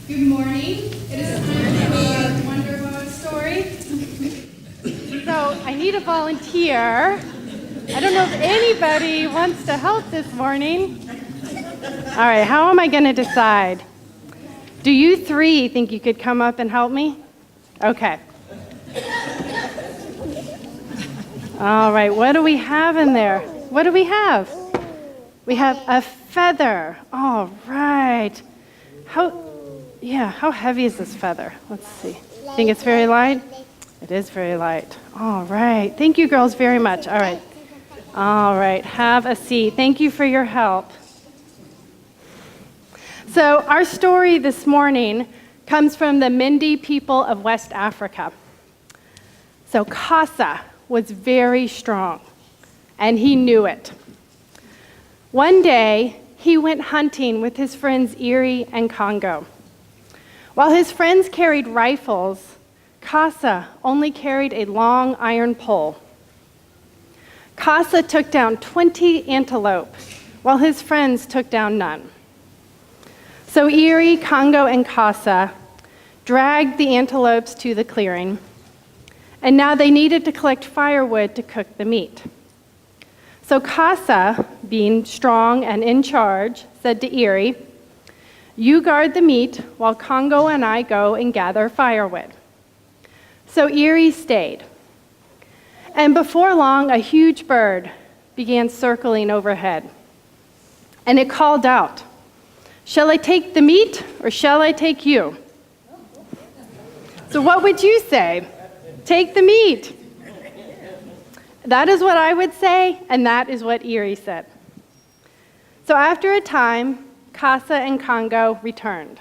Good morning. It is time for our Wonder Boat story. So I need a volunteer. I don't know if anybody wants to help this morning. All right, how am I going to decide? Do you three think you could come up and help me? Okay. All right, what do we have in there? What do we have? We have a feather. All right. How heavy is this feather? Let's see. Think it's very light? It is very light. All right. Thank you, girls, very much. All right. All right. Have a seat. Thank you for your help. So our story this morning comes from the Mindi people of West Africa. So Kasa was very strong, and he knew it. One day, he went hunting with his friends Erin and Congo. While his friends carried rifles, Kasa only carried a long iron pole. Kasa took down 20 antelope, while his friends took down none. So Erin, Congo, and Kasa dragged the antelopes to the clearing, and now they needed to collect firewood to cook the meat. So Kasa, being strong and in charge, said to Erin, "You guard the meat while Congo and I go and gather firewood." So Erin stayed. And before long, a huge bird began circling overhead. And it called out, "Shall I take the meat or shall I take you?" So what would you say? Take the meat. That is what I would say, and that is what Erin said. So after a time, Kasa and Congo returned.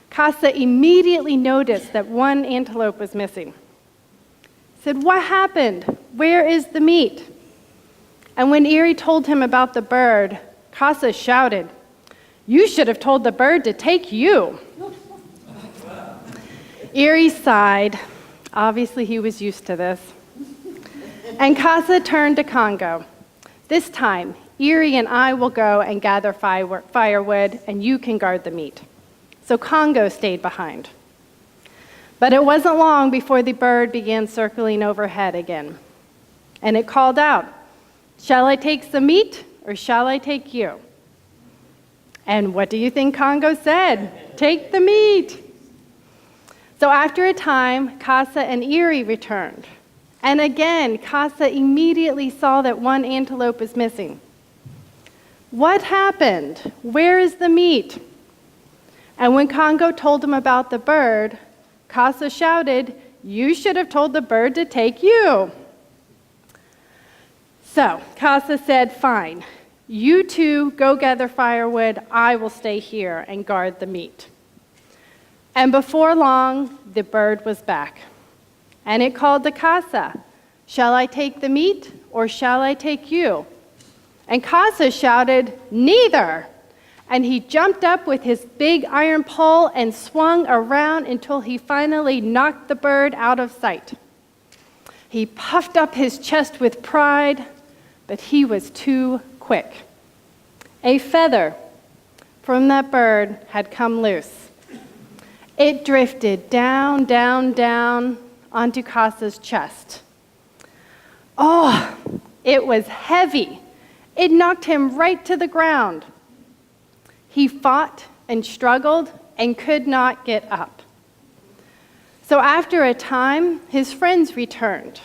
Kasa immediately noticed that one antelope was missing. He said, "What happened? Where is the meat?" And when Erin told him about the bird, Kasa shouted, "You should have told the bird to take you." Erin sighed. Obviously, he was used to this. And Kasa turned to Congo. "This time, Erin and I will go and gather firewood, and you can guard the meat." So Congo stayed behind. But it wasn't long before the bird began circling overhead again. And it called out, "Shall I take some meat, or shall I take you?" And what do you think Congo said? "Take the meat." So after a time, Kasa and Erin returned. And again, Kasa immediately saw that one antelope was missing. "What happened? Where is the meat?" And when Congo told him about the bird, Kasa shouted, "You should have told the bird to take you." So Kasa said, "Fine, you two go gather firewood, I will stay here and guard the meat." And before long, the bird was back. And it called to Kasa, "Shall I take the meat or shall I take you?" And Kasa shouted, "Neither." And he jumped up with his big iron pole and swung around until he finally knocked the bird out of sight. He puffed up his chest with pride, but he was too quick. A feather from that bird had come loose. It drifted down, down, down onto Kasa's chest. Oh, it was heavy. It knocked him right to the ground. He fought and struggled and could not get up. So after a time, his friends returned.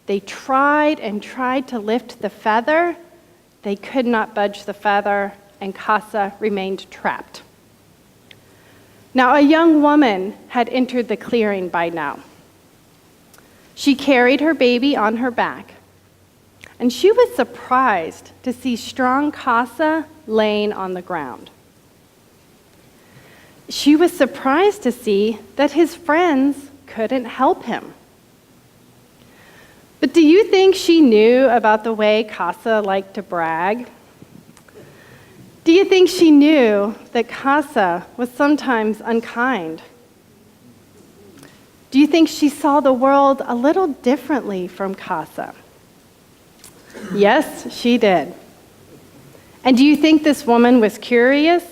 They tried and tried to lift the feather. They could not budge the feather, and Kasa remained trapped. Now, a young woman had entered the clearing by now. She carried her baby on her back, and she was surprised to see strong Kasa laying on the ground. She was surprised to see that his friends couldn't help him. But do you think she knew about the way Kasa liked to brag? Do you think she knew that Kasa was sometimes unkind? Do you think she saw the world a little differently from Kasa? Yes, she did. And do you think this woman was curious?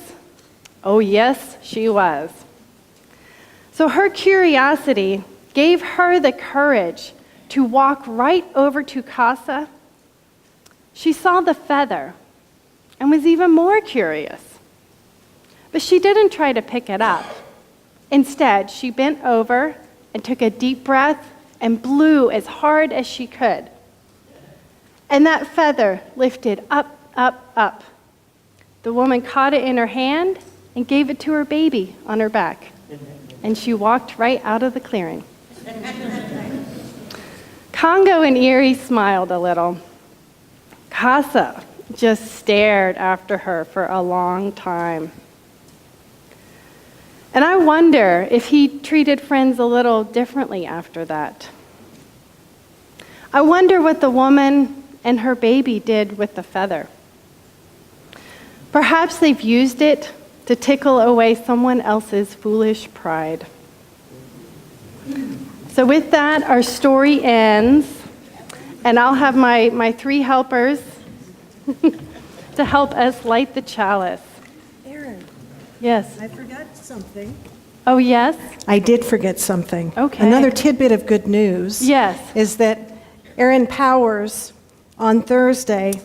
Oh, yes, she was. So her curiosity gave her the courage to walk right over to Casa. She saw the feather and was even more curious. But she didn't try to pick it up. Instead, she bent over and took a deep breath and blew as hard as she could. And that feather lifted up, up, up. The woman caught it in her hand and gave it to her baby on her back. And she walked right out of the clearing. Congo and Erie smiled a little. Casa just stared after her for a long time. And I wonder if he treated friends a little differently after that. I wonder what the woman and her baby did with the feather. Perhaps they've used it to tickle away someone else's foolish pride. So with that, our story ends, and I'll have my three helpers to help us light the chalice. Erin, Yes. I forgot something. Oh, yes? I did forget something. Okay. Another tidbit of good news Yes. is that Erin Powers on Thursday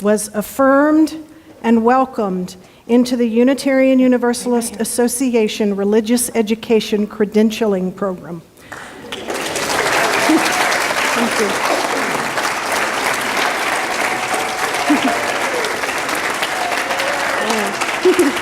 was affirmed and welcomed into the Unitarian Universalist Association Religious Education Credentialing Program. Thank you.